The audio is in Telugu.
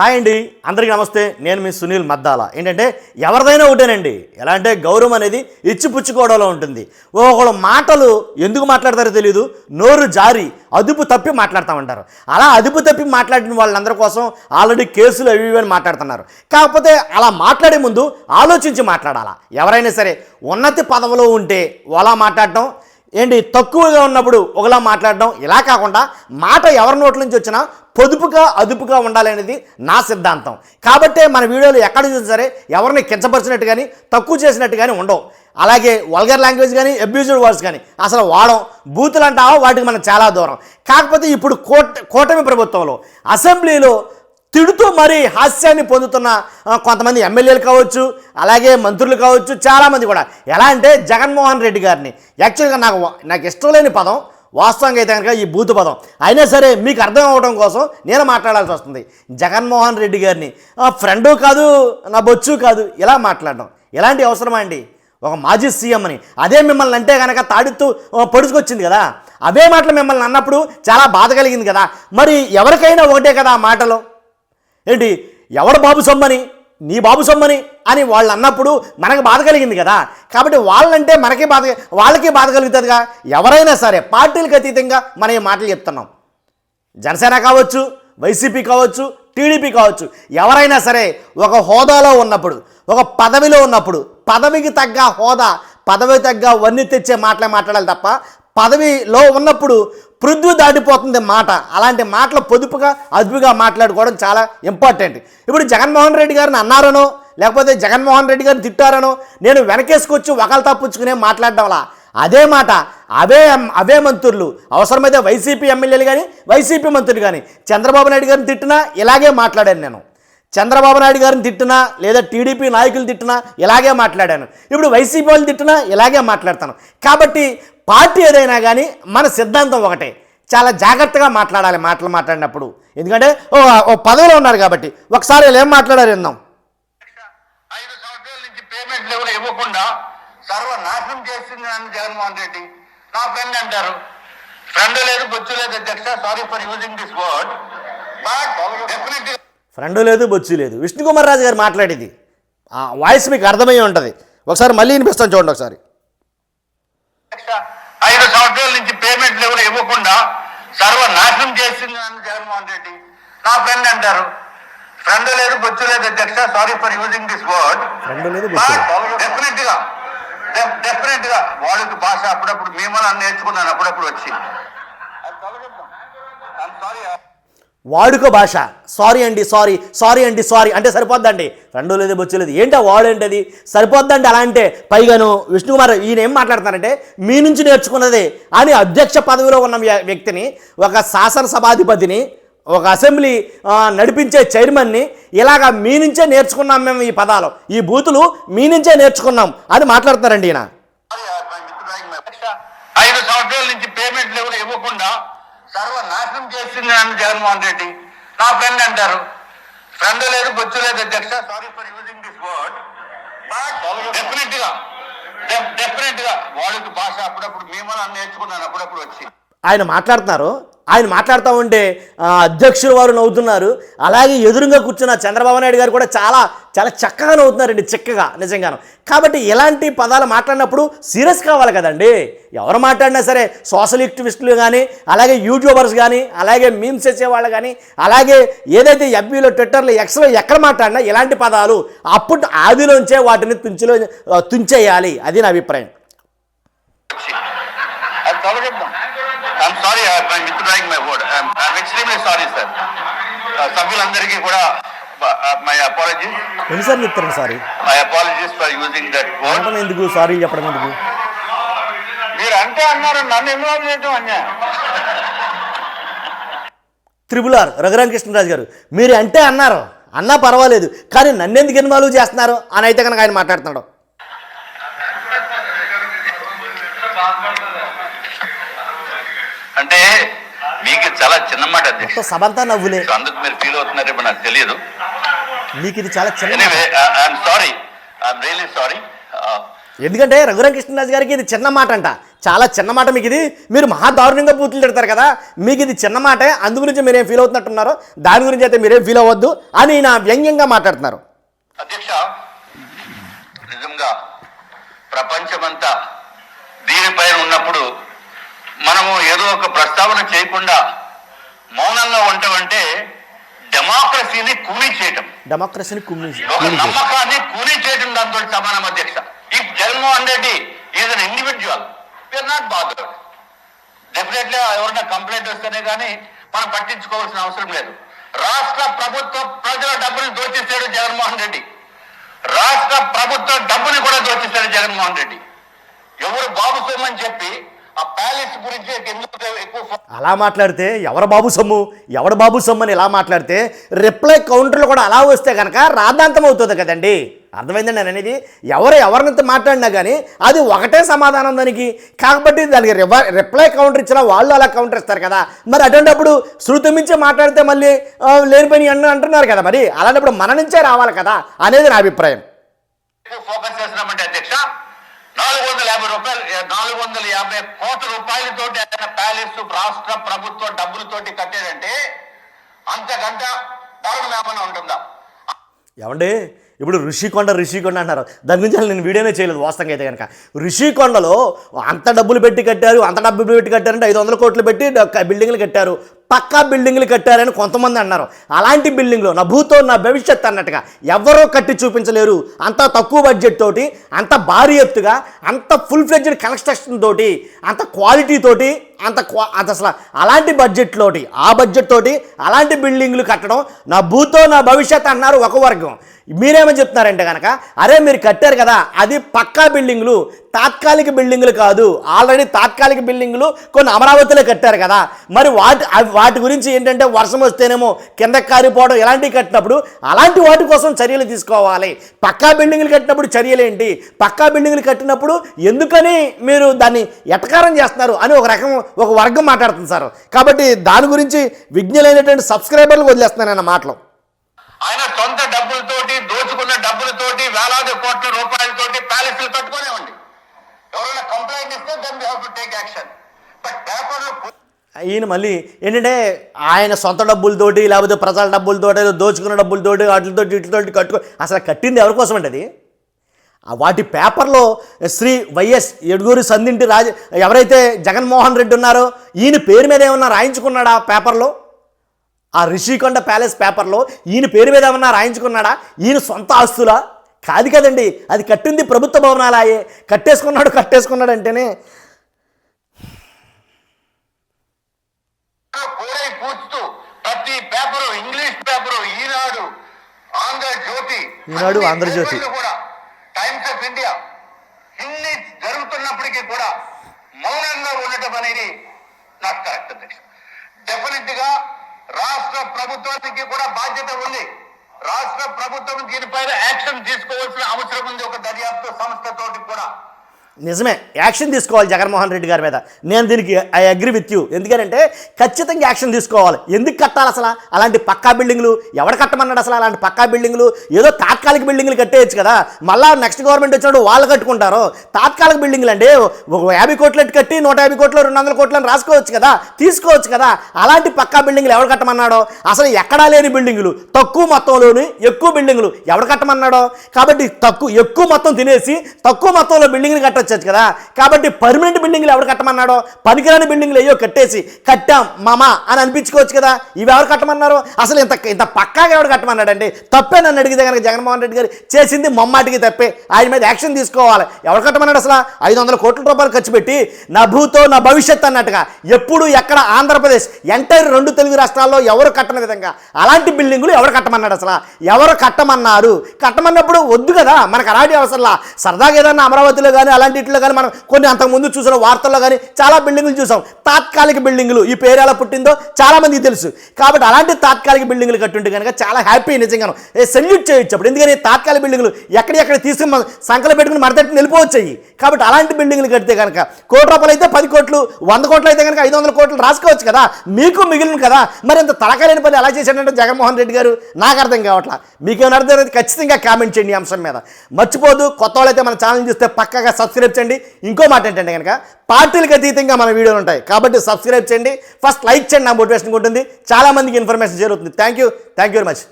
హాయ్ అండి, అందరికీ నమస్తే. నేను మీ సునీల్ మద్దాల. ఏంటంటే ఎవరిదైనా ఒకటేనండి. ఎలా అంటే గౌరవం అనేది ఇచ్చిపుచ్చుకోవడంలో ఉంటుంది. ఒకళ్ళు మాటలు ఎందుకు మాట్లాడతారో తెలియదు, నోరు జారి అదుపు తప్పి మాట్లాడుతూ ఉంటారు. అలా అదుపు తప్పి మాట్లాడిన వాళ్ళందరి కోసం ఆల్రెడీ కేసులు అవి ఇవి అని మాట్లాడుతున్నారు. కాకపోతే అలా మాట్లాడే ముందు ఆలోచించి మాట్లాడాలా. ఎవరైనా సరే ఉన్నతి పదవిలో ఉంటే అలా మాట్లాడటం ఏంటి, తక్కువగా ఉన్నప్పుడు ఒకలా మాట్లాడడం, ఇలా కాకుండా మాట ఎవరి నోట్ల నుంచి వచ్చినా పొదుపుగా అదుపుగా ఉండాలి అనేది నా సిద్ధాంతం. కాబట్టే మన వీడియోలు ఎక్కడ చూసినా సరే ఎవరిని కించపరిచినట్టు కానీ తక్కువ చేసినట్టు కానీ ఉండవు. అలాగే వల్గర్ లాంగ్వేజ్ కానీ అబ్యూజ్డ్ వర్డ్స్ కానీ అసలు వాడం. బూతులు అంటావో వాటికి మనం చాలా దూరం. కాకపోతే ఇప్పుడు కూటమి ప్రభుత్వంలో అసెంబ్లీలో తిడుతూ మరీ హాస్యాన్ని పొందుతున్న కొంతమంది ఎమ్మెల్యేలు కావచ్చు, అలాగే మంత్రులు కావచ్చు, చాలామంది కూడా. ఎలా అంటే జగన్మోహన్ రెడ్డి గారిని యాక్చువల్గా నాకు ఇష్టం లేని పదం వాస్తవంగా అయితే కనుక ఈ బూతు పదం. అయినా సరే మీకు అర్థం అవ్వడం కోసం నేను మాట్లాడాల్సి వస్తుంది. జగన్మోహన్ రెడ్డి గారిని ఫ్రెండు కాదు, నా బొచ్చు కాదు, ఇలా మాట్లాడడం ఎలాంటి అవసరమా అండి? ఒక మాజీ సీఎం అని అదే మిమ్మల్ని అంటే కనుక తాడుతూ పొడుచుకొచ్చింది కదా. అవే మాటలు మిమ్మల్ని అన్నప్పుడు చాలా బాధ కలిగింది కదా. మరి ఎవరికైనా ఒకటే కదా ఆ మాటలు. ఏంటి, ఎవడు బాబు సొమ్మని, నీ బాబు సొమ్మని అని వాళ్ళు అన్నప్పుడు మనకు బాధ కలిగింది కదా. కాబట్టి వాళ్ళంటే మనకే వాళ్ళకి బాధ కలుగుతుందిగా. ఎవరైనా సరే పార్టీలకు అతీతంగా మనం ఈ మాటలు చెప్తున్నాం. జనసేన కావచ్చు, వైసీపీ కావచ్చు, టీడీపీ కావచ్చు, ఎవరైనా సరే ఒక హోదాలో ఉన్నప్పుడు, ఒక పదవిలో ఉన్నప్పుడు పదవికి తగ్గ హోదా, పదవికి తగ్గ వన్నీ తెచ్చే మాటలే మాట్లాడాలి తప్ప పదవిలో ఉన్నప్పుడు పృథ్వీ దాటిపోతుంది మాట. అలాంటి మాటలు పొదుపుగా అదుపుగా మాట్లాడుకోవడం చాలా ఇంపార్టెంట్. ఇప్పుడు జగన్మోహన్ రెడ్డి గారిని అన్నారనో లేకపోతే జగన్మోహన్ రెడ్డి గారిని తిట్టారనో నేను వెనకేసుకొచ్చి ఒకళ్ళు తప్పించుకునే మాట్లాడడంలా అదే మాట అవే మంత్రులు అవసరమైతే వైసీపీ ఎమ్మెల్యేలు కానీ వైసీపీ మంత్రులు కానీ చంద్రబాబు నాయుడు గారిని తిట్టినా ఇలాగే మాట్లాడాను నేను. చంద్రబాబు నాయుడు గారిని తిట్టినా లేదా టీడీపీ నాయకులు తిట్టినా ఇలాగే మాట్లాడాను. ఇప్పుడు వైసీపీ వాళ్ళు తిట్టినా ఇలాగే మాట్లాడతాను. కాబట్టి పార్టీ ఏదైనా కానీ మన సిద్ధాంతం ఒకటే. చాలా జాగ్రత్తగా మాట్లాడాలి మాటలు మాట్లాడినప్పుడు. ఎందుకంటే ఓ పదవిలో ఉన్నారు కాబట్టి. ఒకసారి వీళ్ళు ఏం మాట్లాడారు విందాం. 5 సంవత్సరాల నుంచి పేమెంట్లు ఎవరు ఇవ్వకుండా సర్వనాశనం చేస్తుంది అని జగన్మోహన్ రెడ్డి నా ఫ్రెండ్ అంటారు. ఫ్రెండ్ లేదు, బొచ్చు లేదు అధ్యక్ష, sorry for using this word, but definitely friend లేదు, బొచ్చు లేదు. విష్ణుకుమార్ రాజు గారు మాట్లాడేది ఆ వాయిస్ మీకు అర్థమయ్యే ఉంటుంది. ఒకసారి మళ్ళీ వినిపిస్తాను చూడండి ఒకసారి. 5 సంవత్సరాల నుంచి పేమెంట్లు ఎవరు ఇవ్వకుండా సర్వనాశనం చేస్తుంది అని జగన్మోహన్ రెడ్డి నా ఫ్రెండ్ అంటారు. ఫ్రెండ్ లేదు, బొచ్చు లేదు అధ్యక్ష, sorry for using this word, friend లేదు, డెఫినెట్ గా వాళ్ళకి భాష అప్పుడప్పుడు మిమ్మల్ని నేర్చుకున్నాను అప్పుడప్పుడు వచ్చి. వాడుక భాష. సారీ అండి, సారీ అండి, సారీ అంటే సరిపోద్దండి. రెండో లేదు, బొచ్చు లేదు ఏంటి ఆ వాడు ఏంటది సరిపోద్దండి. అలా అంటే పైగాను విష్ణుకుమార్ ఈయన ఏం మాట్లాడుతున్నారంటే మీ నుంచి నేర్చుకున్నదే అని అధ్యక్ష పదవిలో ఉన్న వ్యక్తిని, ఒక శాసనసభాధిపతిని, ఒక అసెంబ్లీ నడిపించే చైర్మన్ని ఇలాగా మీ నుంచే నేర్చుకున్నాం మేము, ఈ పదాలు ఈ బూతులు మీ నుంచే నేర్చుకున్నాం అని మాట్లాడుతున్నారండి ఈయన. 5 సంవత్సరాల నుంచి పేమెంట్లు ఎవరు ఇవ్వకుండా సర్వనాశనం చేస్తుంది అని జగన్మోహన్ రెడ్డి నా ఫ్రెండ్ అంటారు. ఫ్రెండ్ లేదు, బొచ్చు లేదు అధ్యక్ష, sorry for using this word, but definite గా వాళ్ళకి భాష అప్పుడప్పుడు మిమ్మల్ని నేర్చుకున్నాను అప్పుడప్పుడు వచ్చి. ఆయన మాట్లాడుతూ ఉంటే అధ్యక్షులు వారు నవ్వుతున్నారు. అలాగే ఎదురుగా కూర్చున్న చంద్రబాబు నాయుడు గారు కూడా చాలా చాలా చక్కగా నవ్వుతున్నారండి, చక్కగా నిజంగాను. కాబట్టి ఇలాంటి పదాలు మాట్లాడినప్పుడు సీరియస్ కావాలి కదండి. ఎవరు మాట్లాడినా సరే సోషల్ యాక్టివిస్టులు కానీ, అలాగే యూట్యూబర్స్ కానీ, అలాగే మీమ్స్ చేసేవాళ్ళు కానీ, అలాగే ఏదైతే ఎఫ్బీలో, ట్విట్టర్లో, ఎక్స్లో ఎక్కడ మాట్లాడినా ఇలాంటి పదాలు అప్పుడు ఆదిలోంచే వాటిని తుంచేయాలి. అది నా అభిప్రాయం. I'm sorry, I'm withdrawing my word. I'm extremely sorry, sir. సభ్యులందరికీ కూడా my apologies. ఎన్నిసార్లు చెప్తారు sorry? My apologies for using that word. ఎందుకు సారీ చెప్పడం ఎందుకు? మీరు అంటే అన్నారు, నన్ను ఇన్వాల్వ్ చేయడం అన్యాయం. త్రిపుల్-ఆర్ రఘురామకృష్ణరాజు గారు మీరు అంటే అన్నారు, అన్నా పర్వాలేదు, కానీ నన్ను ఎందుకు ఇన్వాల్వ్ చేస్తున్నారు అని అయితే కనుక ఆయన మాట్లాడుతున్నాడు. అంటే మీకు చాలా చిన్న మాట అధ్యక్ష, సభంతా నవ్వులే, అందుకు మీరు ఫీల్ అవుతున్నారేమో నాకు తెలియదు. మీకు ఇది చాలా చిన్న. Anyway I'm sorry, I'm really sorry. ఎందుకంటే రఘురామకృష్ణరాజు గారికి ఇది చిన్న మాట అంట, చాలా చిన్న మాట మీకు ఇది, మీరు మహా దారుణంగా బూతులు తిడతారు కదా, మీకు ఇది చిన్న మాటే, అందు గురించి మీరేం ఫీల్ అవుతున్నట్టున్నారో దాని గురించి అయితే మీరేం ఫీల్ అవ్వద్దు అని నా వ్యంగ్యంగా మాట్లాడుతున్నారు. అధ్యక్ష, నిజంగా ప్రపంచమంతా దీనిపైన ఉన్నప్పుడు మనము ఏదో ఒక ప్రస్తావన చేయకుండా మౌనంగా ఉండటమంటే డెమోక్రసీని కూనీ చేయటం, ఒక నమ్మకాన్ని కూనీ చేయటం దాంతో సమానం. అధ్యక్ష, if Jaganmohan Reddy is an individual, we are not bothered. Definitely ఎవరైనా కంప్లైంట్ వస్తేనే కానీ మనం పట్టించుకోవాల్సిన అవసరం లేదు. రాష్ట్ర ప్రభుత్వ ప్రజల డబ్బుని దోచేశాడు జగన్మోహన్ రెడ్డి, రాష్ట్ర ప్రభుత్వ డబ్బుని కూడా దోచేశాడు జగన్మోహన్ రెడ్డి. ఎవరు బాబు సొమ్ము అని చెప్పి ఆ ప్యాలెస్ గురించి ఎక్కువ అలా మాట్లాడితే ఎవరు బాబు సొమ్ము అని ఇలా మాట్లాడితే రిప్లై కౌంటర్లు కూడా అలా వస్తే కనుక రాద్ధాంతం అవుతుంది కదండి. అర్థమైందండి నేను అనేది. ఎవరినంత మాట్లాడినా కానీ అది ఒకటే సమాధానం దానికి. కాబట్టి దానికి రిప్లై కౌంటర్ ఇచ్చినా వాళ్ళు అలా కౌంటర్ ఇస్తారు కదా. మరి అటువంటిప్పుడు శృతి మించి మాట్లాడితే మళ్ళీ లేని పని అంటున్నారు కదా. మరి అలాంటప్పుడు మన నుంచే రావాలి కదా అనేది నా అభిప్రాయం. ఫోకస్ చేస్తున్నామంటే అధ్యక్ష, 450 కోట్ల రూపాయలతోటి ఆయన ప్యాలెస్ రాష్ట్ర ప్రభుత్వ డబ్బులతోటి కట్టాడంటే అంతకంట దారుణం ఏమన్నా ఉంటుందా? ఏమండి, ఇప్పుడు ఋషికొండ అన్నారు, దాని గురించి నేను వీడియోనే చేయలేదు వాస్తవంగా అయితే కనుక. ఋషికొండలో అంత డబ్బులు పెట్టి కట్టారు, కట్టారంటే 500 కోట్లు పెట్టి బిల్డింగ్లు కట్టారు, పక్కా బిల్డింగ్లు కట్టారని కొంతమంది అన్నారు. అలాంటి బిల్డింగ్లో నా భూతో నా భవిష్యత్ అన్నట్టుగా ఎవరో కట్టి చూపించలేరు. అంత తక్కువ బడ్జెట్ తోటి, అంత భారీ ఎత్తుగా, అంత ఫుల్ ఫ్లెడ్జ్డ్ కన్స్ట్రక్షన్ తోటి, అంత క్వాలిటీ తోటి, అంత అసలు అలాంటి బడ్జెట్ తోటి అలాంటి బిల్డింగ్లు కట్టడం నా భూతో నా భవిష్యత్ అన్నారు ఒక వర్గం. మీరేమని చెప్తున్నారంటే కనుక, అరే మీరు కట్టారు కదా అది పక్కా బిల్డింగ్లు, తాత్కాలిక బిల్డింగ్లు కాదు, ఆల్రెడీ తాత్కాలిక బిల్డింగ్లు కొన్ని అమరావతిలో కట్టారు కదా. మరి వాటి గురించి ఏంటంటే వర్షం వస్తేనేమో కిందకి కారిపోవడం ఇలాంటివి కట్టినప్పుడు అలాంటి వాటి కోసం చర్యలు తీసుకోవాలి. పక్కా బిల్డింగ్లు కట్టినప్పుడు చర్యలేంటి, పక్కా బిల్డింగ్లు కట్టినప్పుడు ఎందుకని మీరు దాన్ని ఎటకారం చేస్తున్నారు అని ఒక వర్గం మాట్లాడుతుంది సార్. కాబట్టి దాని గురించి విజ్ఞులైనటువంటి సబ్స్క్రైబర్లు వదిలేస్తున్నాను మాటలు. ఆయన సొంత డబ్బులతోటి, దోచుకున్న డబ్బులతోటి, వేలాది కోట్ల రూపాయలతోటి ప్యాలెస్లు కట్టుకునేవండి. ఎవరైనా కంప్లైంట్ ఇస్తే then we have to take action. But పేపర్లో ఈయన మళ్ళీ ఏంటంటే ఆయన సొంత డబ్బులతోటి లేకపోతే ప్రజల డబ్బులతోటి దోచుకున్న డబ్బులతోటి వీటితోటి అసలు కట్టింది ఎవరి కోసం అంటే అది వాటి పేపర్లో శ్రీ వైఎస్ ఎడుగూరి సందింటి ఎవరైతే జగన్మోహన్ రెడ్డి ఉన్నారో ఈయన పేరు మీద ఏమన్నా రాయించుకున్నాడా పేపర్లో? ఆ రిషికొండ ప్యాలెస్ పేపర్లో ఈయన పేరు మీద ఏమన్నా రాయించుకున్నాడా? ఈయన సొంత ఆస్తులా? కాదు కదండి, అది కట్టింది ప్రభుత్వ భవనాలాయే. కట్టేసుకున్నాడు అంటేనే ప్రతి పేపరు, ఇంగ్లీష్ పేపరు, ఈనాడు, ఆంధ్రజ్యోతి కూడా, టైమ్స్ ఆఫ్ ఇండియా, ఇన్ని జరుగుతున్నప్పటికీ కూడా మౌనంగా ఉండటం అనేది నాకు కరెక్ట్ అధ్యక్ష. డెఫినెట్ గా రాష్ట్ర ప్రభుత్వానికి కూడా బాధ్యత ఉంది. రాష్ట్ర ప్రభుత్వం దీనిపైన యాక్షన్ తీసుకోవాల్సిన అవసరం ఉంది, ఒక దర్యాప్తు సంస్థతోటి కూడా. నిజమే, యాక్షన్ తీసుకోవాలి జగన్మోహన్ రెడ్డి గారి మీద. నేను దీనికి ఐ అగ్రి విత్ యూ. ఎందుకంటే ఖచ్చితంగా యాక్షన్ తీసుకోవాలి. ఎందుకు కట్టాలి అసలు అలాంటి పక్కా బిల్డింగ్లు? ఎవరు కట్టమన్నాడు అసలు అలాంటి పక్కా బిల్డింగ్లు? ఏదో తాత్కాలిక బిల్డింగ్లు కట్టేయచ్చు కదా, మళ్ళీ నెక్స్ట్ గవర్నమెంట్ వచ్చినప్పుడు వాళ్ళు కట్టుకుంటారు. తాత్కాలిక బిల్డింగ్లు అంటే 50 కోట్లు కట్టి 150 కోట్లు 200 కోట్లు రాసుకోవచ్చు కదా, తీసుకోవచ్చు కదా. అలాంటి పక్కా బిల్డింగ్లు ఎవరు కట్టమన్నాడో? అసలు ఎక్కడా లేని బిల్డింగులు, తక్కువ మొత్తంలోని ఎక్కువ బిల్డింగులు ఎవరు కట్టమన్నాడో? కాబట్టి ఎక్కువ మొత్తం తినేసి తక్కువ మొత్తంలో బిల్డింగ్లు కట్టచ్చు కదా. కాబట్టి పర్మనెంట్ బిల్డింగ్లు ఎవరు కట్టమన్నాడో? పనికిరాని బిల్డింగ్లు అయ్యో కట్టాం మామా అని అనిపించుకోవచ్చు కదా. ఇవి ఎవరు కట్టమన్నారు? అసలు ఇంత పక్కాగా ఎవరు కట్టమన్నాడండి? తప్పే నన్ను అడిగితే కనుక జగన్మోహన్ రెడ్డి గారు చేసింది మొమ్మాటికి తప్పే. ఆయన మీద యాక్షన్ తీసుకోవాలి. ఎవరు కట్టమన్నాడు అసలు? 500 కోట్ల రూపాయలు ఖర్చు పెట్టి నా భూతో నా భవిష్యత్ అన్నట్టుగా ఎప్పుడు ఎక్కడ ఆంధ్రప్రదేశ్ ఎంటైర్ 2 తెలుగు రాష్ట్రాల్లో ఎవరు కట్టని విధంగా అలాంటి బిల్డింగులు ఎవరు కట్టమన్నాడు అసలు? ఎవరు కట్టమన్నారు? కట్టమన్నప్పుడు వద్దు కదా మనకు అలాంటి అవసరంలా. సరదాగా ఏదన్నా అమరావతిలో కానీ అలాంటి ఇట్లో కానీ మనం కొన్ని అంతకుముందు చూసిన వార్తల్లో కానీ చాలా బిల్డింగులు చూసాం. తాత్కాలిక బిల్డింగులు, ఈ పేరు ఎలా పుట్టిందో చాలా మందికి తెలుసు. కాబట్టి అలాంటి తాత్కాలిక బిల్డింగులు కట్టుంటే కనుక చాలా హ్యాపీ, నిజంగాను సెల్యూట్ చేయొచ్చు. అప్పుడు ఎందుకని తాత్కాలిక బిల్డింగులు ఎక్కడెక్కడ తీసుకుని సంకలు పెట్టుకుని మడతట్టి వెళ్ళిపోవచ్చాయి. కాబట్టి అలాంటి బిల్డింగులు కడితే కనుక 1 కోటి రూపాయలు అయితే 10 కోట్లు, 100 కోట్లు అయితే కనుక 500 కోట్లు రాసుకోవచ్చు కదా, మీకు మిగిలిన కదా. మరి ఇంత తలకాలేని పని ఎలా చేశాడంటే జగన్మోహన్ రెడ్డి గారు నాకు అర్థం కావట్లా. మీకేమైనా అర్థం అయితే ఖచ్చితంగా కామెంట్ చేయండి ఈ అంశం మీద. మర్చిపోదు, కొత్త వాళ్ళైతే మన ఛానల్ చూస్తే పక్కగా సబ్స్క్రైబ్ సబ్స్క్రైబ్ చేయండి. ఇంకో మాట ఏంటంటే కనుక పార్టీలకు అతీతంగా మన వీడియోలు ఉంటాయి కాబట్టి సబ్స్క్రైబ్ చేయండి. ఫస్ట్ లైక్ చేయండి, నా మోటివేషన్ ఉంటుంది, చాలామందికి ఇన్ఫర్మేషన్ చేరుతుంది. Thank you very much.